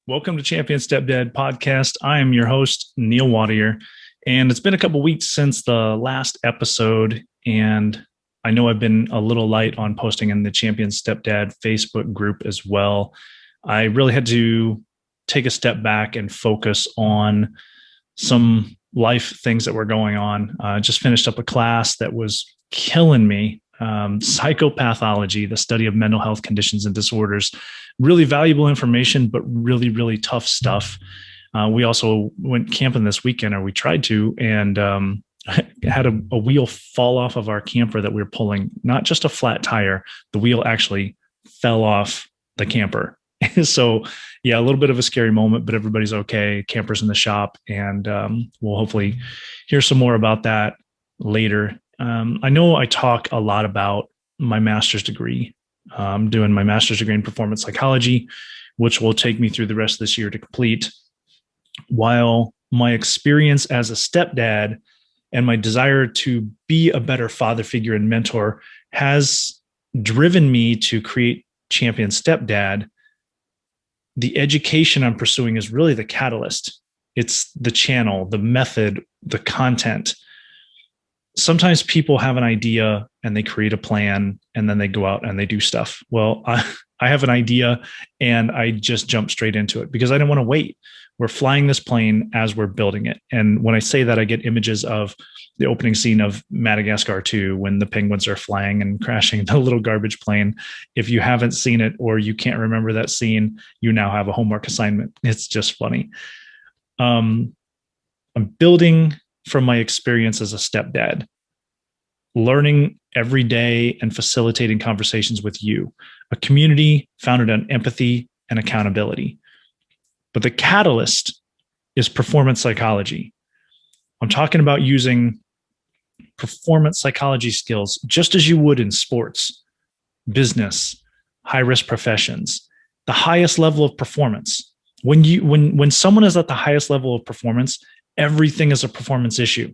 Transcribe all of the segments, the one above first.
Welcome to Champion Stepdad podcast. I am your host, Neil Wattier, and it's been a couple weeks since the last episode, and I know I've been a little light on posting in the Champion Stepdad Facebook group as well. I really had to take a step back and focus on some life things that were going on. I just finished up a class that was killing me. Psychopathology, the study of mental health conditions and disorders. Really valuable information, but really, really tough stuff. We also went camping this weekend, or we tried to, and had a wheel fall off of our camper that we were pulling, not just a flat tire. The wheel actually fell off the camper. So, yeah, a little bit of a scary moment, but everybody's okay. Camper's in the shop, and we'll hopefully hear some more about that later. I know I talk a lot about my master's degree. I'm doing my master's degree in performance psychology, which will take me through the rest of this year to complete. While my experience as a stepdad and my desire to be a better father figure and mentor has driven me to create Champion Stepdad, the education I'm pursuing is really the catalyst. It's the channel, the method, the content. Sometimes people have an idea and they create a plan and then they go out and they do stuff. Well, I have an idea and I just jump straight into it because I don't want to wait. We're flying this plane as we're building it. And when I say that, I get images of the opening scene of Madagascar 2 when the penguins are flying and crashing the little garbage plane. If you haven't seen it or you can't remember that scene, you now have a homework assignment. It's just funny. I'm building from my experience as a stepdad, learning every day and facilitating conversations with you, a community founded on empathy and accountability. But the catalyst is performance psychology. I'm talking about using performance psychology skills just as you would in sports, business, high-risk professions, the highest level of performance. When someone is at the highest level of performance, everything is a performance issue.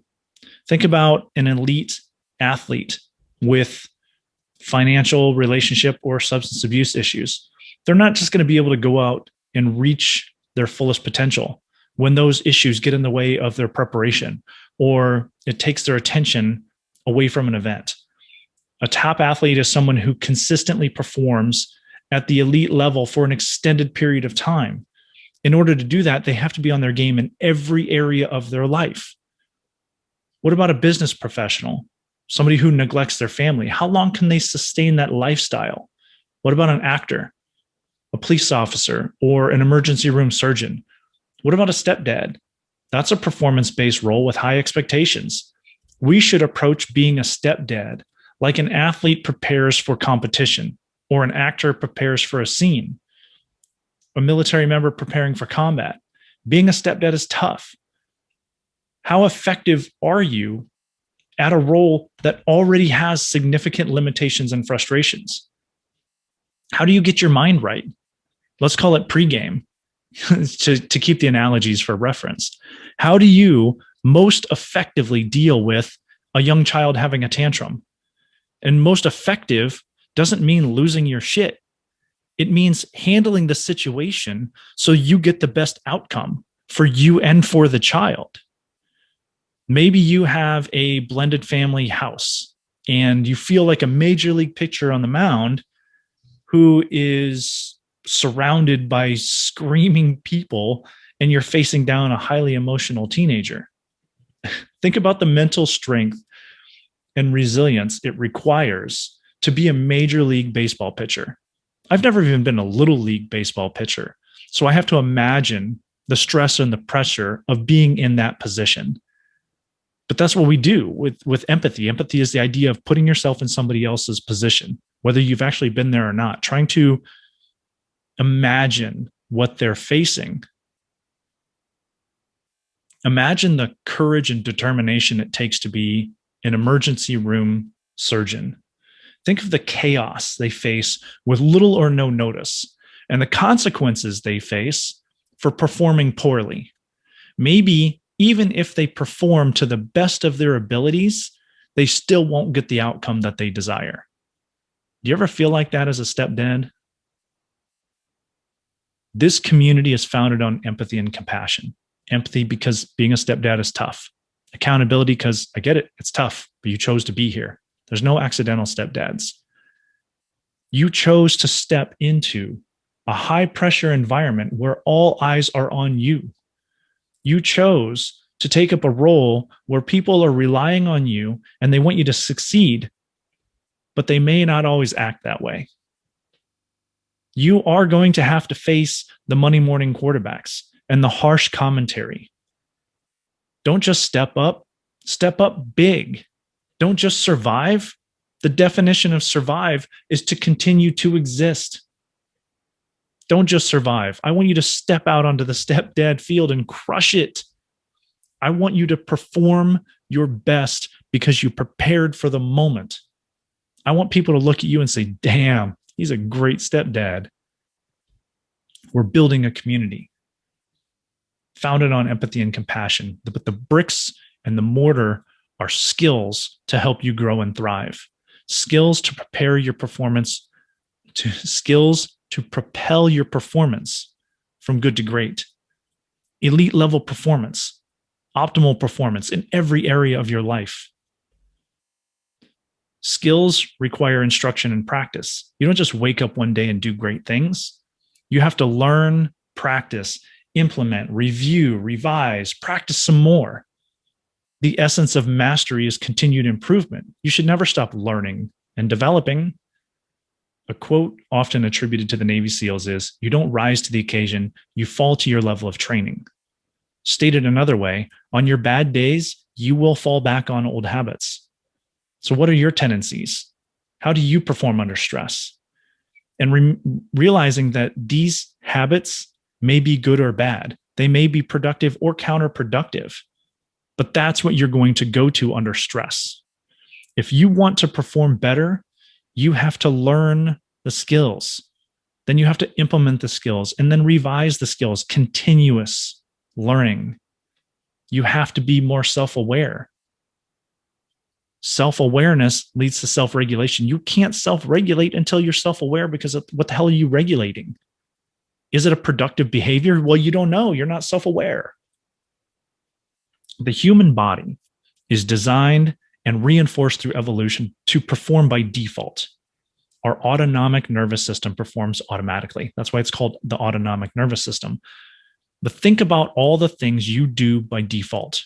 Think about an elite athlete with financial, relationship, or substance abuse issues. They're not just going to be able to go out and reach their fullest potential when those issues get in the way of their preparation or it takes their attention away from an event. A top athlete is someone who consistently performs at the elite level for an extended period of time. In order to do that, they have to be on their game in every area of their life. What about a business professional? Somebody who neglects their family? How long can they sustain that lifestyle? What about an actor, a police officer, or an emergency room surgeon? What about a stepdad? That's a performance-based role with high expectations. We should approach being a stepdad like an athlete prepares for competition or an actor prepares for a scene, a military member preparing for combat. Being a stepdad is tough. How effective are you at a role that already has significant limitations and frustrations? How do you get your mind right? Let's call it pregame to keep the analogies for reference. How do you most effectively deal with a young child having a tantrum? And most effective doesn't mean losing your shit. It means handling the situation so you get the best outcome for you and for the child. Maybe you have a blended family house and you feel like a major league pitcher on the mound who is surrounded by screaming people and you're facing down a highly emotional teenager. Think about the mental strength and resilience it requires to be a major league baseball pitcher. I've never even been a little league baseball pitcher, so I have to imagine the stress and the pressure of being in that position. But that's what we do with empathy. Empathy is the idea of putting yourself in somebody else's position, whether you've actually been there or not, trying to imagine what they're facing. Imagine the courage and determination it takes to be an emergency room surgeon. Think of the chaos they face with little or no notice and the consequences they face for performing poorly. Maybe even if they perform to the best of their abilities, they still won't get the outcome that they desire. Do you ever feel like that as a stepdad? This community is founded on empathy and compassion. Empathy because being a stepdad is tough. Accountability because I get it, it's tough, but you chose to be here. There's no accidental stepdads. You chose to step into a high pressure environment where all eyes are on you. You chose to take up a role where people are relying on you and they want you to succeed, but they may not always act that way. You are going to have to face the Monday morning quarterbacks and the harsh commentary. Don't just step up big. Don't just survive. The definition of survive is to continue to exist. Don't just survive. I want you to step out onto the stepdad field and crush it. I want you to perform your best because you prepared for the moment. I want people to look at you and say, damn, he's a great stepdad. We're building a community founded on empathy and compassion. But the bricks and the mortar are skills to help you grow and thrive. Skills to prepare your performance, skills to propel your performance from good to great. Elite level performance, optimal performance in every area of your life. Skills require instruction and practice. You don't just wake up one day and do great things. You have to learn, practice, implement, review, revise, practice some more. The essence of mastery is continued improvement. You should never stop learning and developing. A quote often attributed to the Navy SEALs is, "You don't rise to the occasion, you fall to your level of training." Stated another way, on your bad days, you will fall back on old habits. So what are your tendencies? How do you perform under stress? And realizing that these habits may be good or bad. They may be productive or counterproductive, but that's what you're going to go to under stress. If you want to perform better, you have to learn the skills. Then you have to implement the skills and then revise the skills, continuous learning. You have to be more self-aware. Self-awareness leads to self-regulation. You can't self-regulate until you're self-aware, because what the hell are you regulating? Is it a productive behavior? Well, you don't know. You're not self-aware. The human body is designed and reinforced through evolution to perform by default. Our autonomic nervous system performs automatically. That's why it's called the autonomic nervous system. But think about all the things you do by default: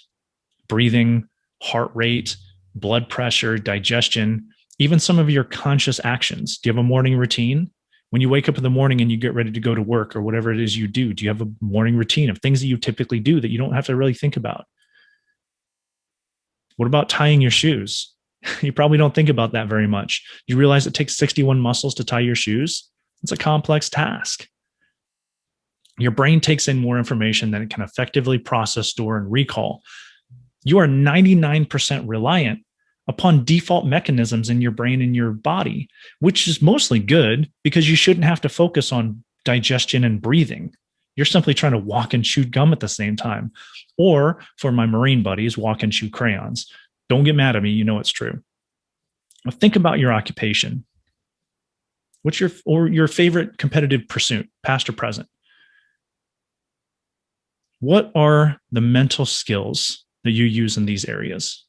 breathing, heart rate, blood pressure, digestion, even some of your conscious actions. Do you have a morning routine? When you wake up in the morning and you get ready to go to work or whatever it is you do you have a morning routine of things that you typically do that you don't have to really think about? What about tying your shoes? You probably don't think about that very much. You realize it takes 61 muscles to tie your shoes? It's a complex task. Your brain takes in more information than it can effectively process, store, and recall. You are 99% reliant upon default mechanisms in your brain and your body, which is mostly good because you shouldn't have to focus on digestion and breathing. You're simply trying to walk and chew gum at the same time. Or for my Marine buddies, walk and chew crayons. Don't get mad at me. You know it's true. Now think about your occupation. What's your favorite competitive pursuit, past or present? What are the mental skills that you use in these areas?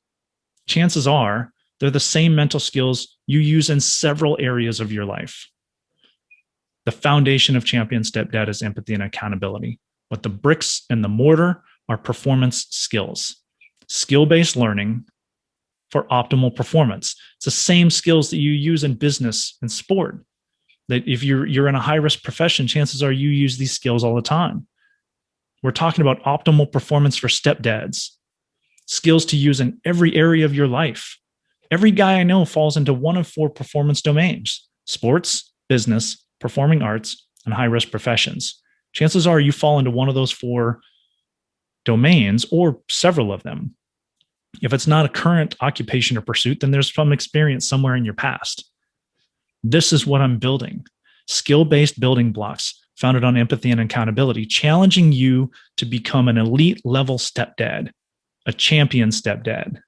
Chances are they're the same mental skills you use in several areas of your life. The foundation of Champion Stepdad is empathy and accountability, but the bricks and the mortar are performance skills, skill-based learning for optimal performance. It's the same skills that you use in business and sport. That if you're in a high-risk profession, chances are you use these skills all the time. We're talking about optimal performance for stepdads, skills to use in every area of your life. Every guy I know falls into one of 4 performance domains: sports, business, performing arts, and high-risk professions. Chances are you fall into one of those 4 domains or several of them. If it's not a current occupation or pursuit, then there's some experience somewhere in your past. This is what I'm building: skill-based building blocks founded on empathy and accountability, challenging you to become an elite level stepdad, a champion stepdad.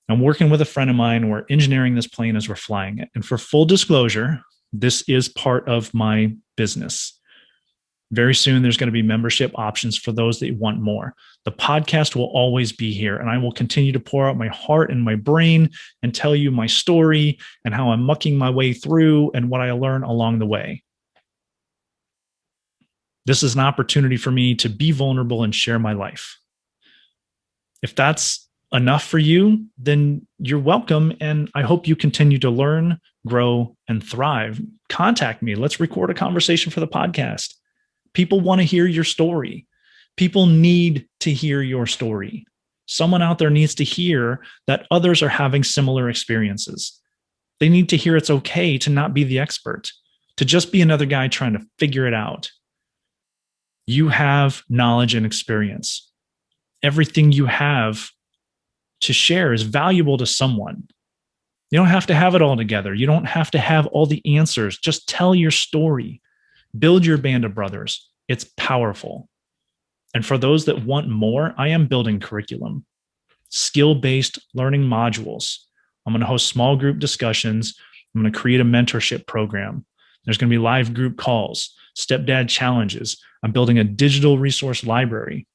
I'm working with a friend of mine. We're engineering this plane as we're flying it. And for full disclosure, this is part of my business. Very soon, there's going to be membership options for those that want more. The podcast will always be here, and I will continue to pour out my heart and my brain and tell you my story and how I'm mucking my way through and what I learn along the way. This is an opportunity for me to be vulnerable and share my life. If that's enough for you, then you're welcome. And I hope you continue to learn, grow, and thrive. Contact me. Let's record a conversation for the podcast. People want to hear your story. People need to hear your story. Someone out there needs to hear that others are having similar experiences. They need to hear it's okay to not be the expert, to just be another guy trying to figure it out. You have knowledge and experience. Everything you have to share is valuable to someone. You don't have to have it all together. You don't have to have all the answers. Just tell your story. Build your band of brothers. It's powerful. And for those that want more, I am building curriculum, skill-based learning modules. I'm going to host small group discussions. I'm going to create a mentorship program. There's going to be live group calls, stepdad challenges. I'm building a digital resource library.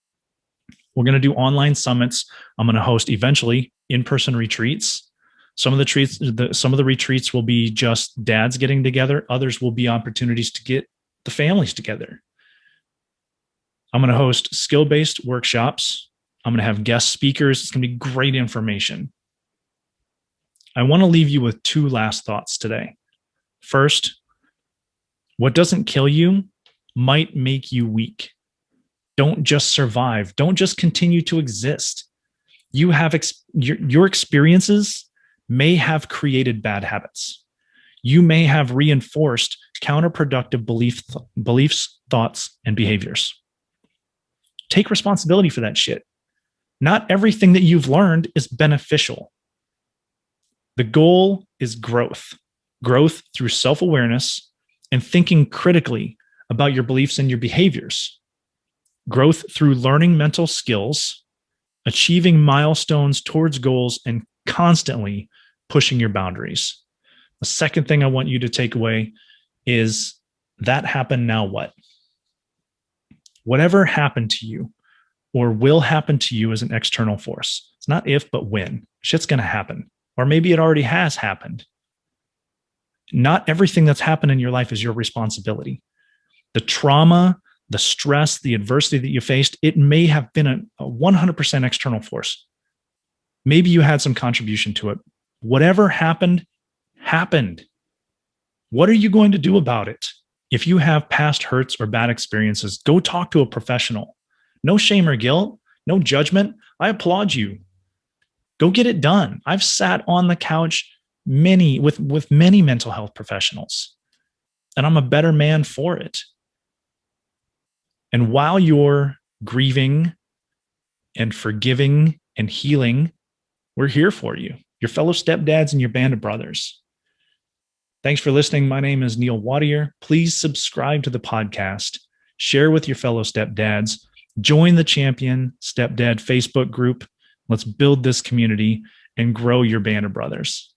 We're going to do online summits. I'm going to host eventually in-person retreats. Some of the retreats will be just dads getting together. Others will be opportunities to get the families together. I'm going to host skill-based workshops. I'm going to have guest speakers. It's going to be great information. I want to leave you with two last thoughts today. First, what doesn't kill you might make you weak. Don't just survive. Don't just continue to exist. You have your experiences may have created bad habits. You may have reinforced counterproductive beliefs, thoughts, and behaviors. Take responsibility for that shit. Not everything that you've learned is beneficial. The goal is growth through self-awareness and thinking critically about your beliefs and your behaviors. Growth through learning mental skills, achieving milestones towards goals, and constantly pushing your boundaries. The second thing I want you to take away is that happened, now what? Whatever happened to you or will happen to you as an external force. It's not if, but when. Shit's going to happen. Or maybe it already has happened. Not everything that's happened in your life is your responsibility. The trauma, the stress, the adversity that you faced, it may have been a 100% external force. Maybe you had some contribution to it. Whatever happened, happened. What are you going to do about it? If you have past hurts or bad experiences, go talk to a professional. No shame or guilt, no judgment. I applaud you. Go get it done. I've sat on the couch with many mental health professionals, and I'm a better man for it. And while you're grieving and forgiving and healing, we're here for you, your fellow stepdads and your band of brothers. Thanks for listening. My name is Neil Wattier. Please subscribe to the podcast, share with your fellow stepdads, join the Champion Stepdad Facebook group. Let's build this community and grow your band of brothers.